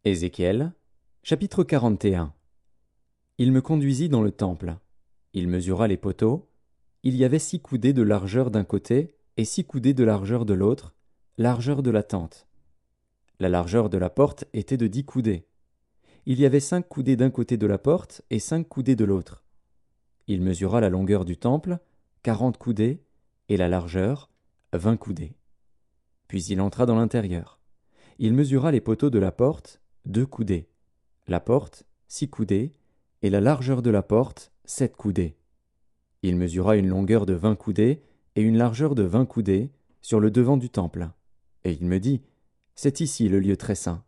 Ézéchiel, chapitre 41. Il me conduisit dans le temple. Il mesura les poteaux. Il y avait 6 coudées de largeur d'un côté et 6 coudées de largeur de l'autre, largeur de la tente. La largeur de la porte était de 10 coudées. Il y avait 5 coudées d'un côté de la porte et 5 coudées de l'autre. Il mesura la longueur du temple, 40 coudées, et la largeur, 20 coudées. Puis il entra dans l'intérieur. Il mesura les poteaux de la porte, 2 coudées, la porte, 6 coudées, et la largeur de la porte, 7 coudées. Il mesura une longueur de 20 coudées et une largeur de 20 coudées sur le devant du temple. Et il me dit, c'est ici le lieu très saint.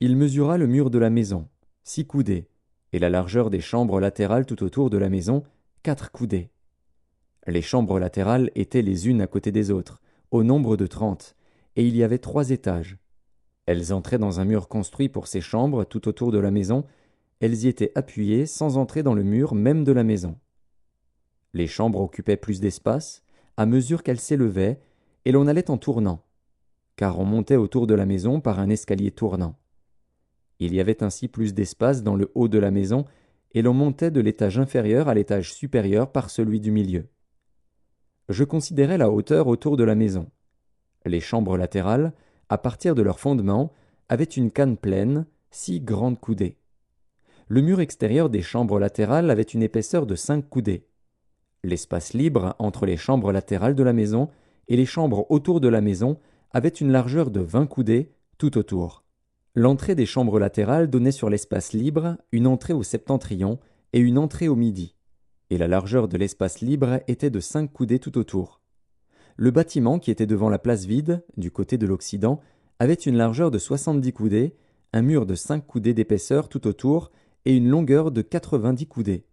Il mesura le mur de la maison, 6 coudées, et la largeur des chambres latérales tout autour de la maison, 4 coudées. Les chambres latérales étaient les unes à côté des autres, au nombre de 30, et il y avait 3 étages. Elles entraient dans un mur construit pour ces chambres tout autour de la maison. Elles y étaient appuyées sans entrer dans le mur même de la maison. Les chambres occupaient plus d'espace à mesure qu'elles s'élevaient, et l'on allait en tournant, car on montait autour de la maison par un escalier tournant. Il y avait ainsi plus d'espace dans le haut de la maison, et l'on montait de l'étage inférieur à l'étage supérieur par celui du milieu. Je considérais la hauteur autour de la maison. Les chambres latérales, à partir de leur fondement, avaient une canne pleine, 6 grandes coudées. Le mur extérieur des chambres latérales avait une épaisseur de 5 coudées. L'espace libre entre les chambres latérales de la maison et les chambres autour de la maison avait une largeur de 20 coudées tout autour. L'entrée des chambres latérales donnait sur l'espace libre une entrée au septentrion et une entrée au midi, et la largeur de l'espace libre était de 5 coudées tout autour. Le bâtiment qui était devant la place vide, du côté de l'Occident, avait une largeur de 70 coudées, un mur de 5 coudées d'épaisseur tout autour et une longueur de 90 coudées.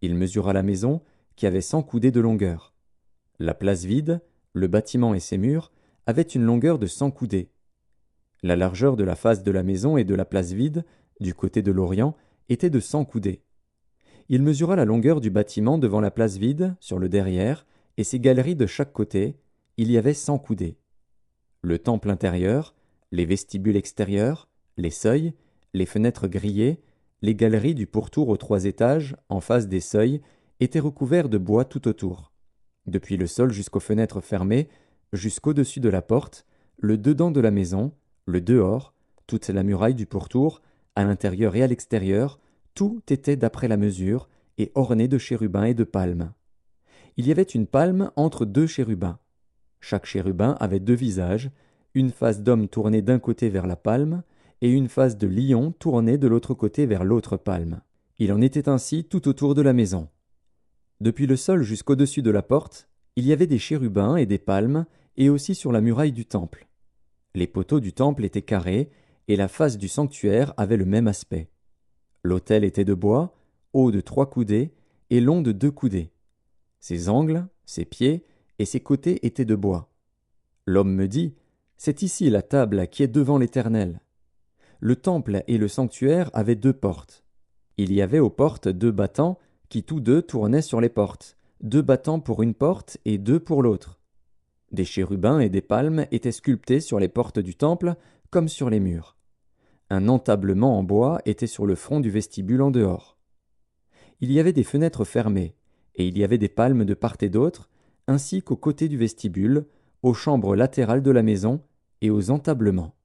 Il mesura la maison, qui avait 100 coudées de longueur. La place vide, le bâtiment et ses murs, avaient une longueur de 100 coudées. La largeur de la face de la maison et de la place vide, du côté de l'Orient, était de 100 coudées. Il mesura la longueur du bâtiment devant la place vide, sur le derrière, et ses galeries de chaque côté, il y avait 100 coudées. Le temple intérieur, les vestibules extérieurs, les seuils, les fenêtres grillées, les galeries du pourtour aux 3 étages, en face des seuils, étaient recouverts de bois tout autour. Depuis le sol jusqu'aux fenêtres fermées, jusqu'au-dessus de la porte, le dedans de la maison, le dehors, toute la muraille du pourtour, à l'intérieur et à l'extérieur, tout était d'après la mesure et orné de chérubins et de palmes. Il y avait une palme entre 2 chérubins. Chaque chérubin avait 2 visages, une face d'homme tournée d'un côté vers la palme, et une face de lion tournée de l'autre côté vers l'autre palme. Il en était ainsi tout autour de la maison. Depuis le sol jusqu'au-dessus de la porte, il y avait des chérubins et des palmes, et aussi sur la muraille du temple. Les poteaux du temple étaient carrés, et la face du sanctuaire avait le même aspect. L'autel était de bois, haut de 3 coudées, et long de 2 coudées. Ses angles, ses pieds et ses côtés étaient de bois. L'homme me dit, c'est ici la table qui est devant l'Éternel. Le temple et le sanctuaire avaient 2 portes. Il y avait aux portes 2 battants qui tous 2 tournaient sur les portes, 2 battants pour une porte et 2 pour l'autre. Des chérubins et des palmes étaient sculptés sur les portes du temple comme sur les murs. Un entablement en bois était sur le front du vestibule en dehors. Il y avait des fenêtres fermées, et il y avait des palmes de part et d'autre, ainsi qu'aux côtés du vestibule, aux chambres latérales de la maison et aux entablements.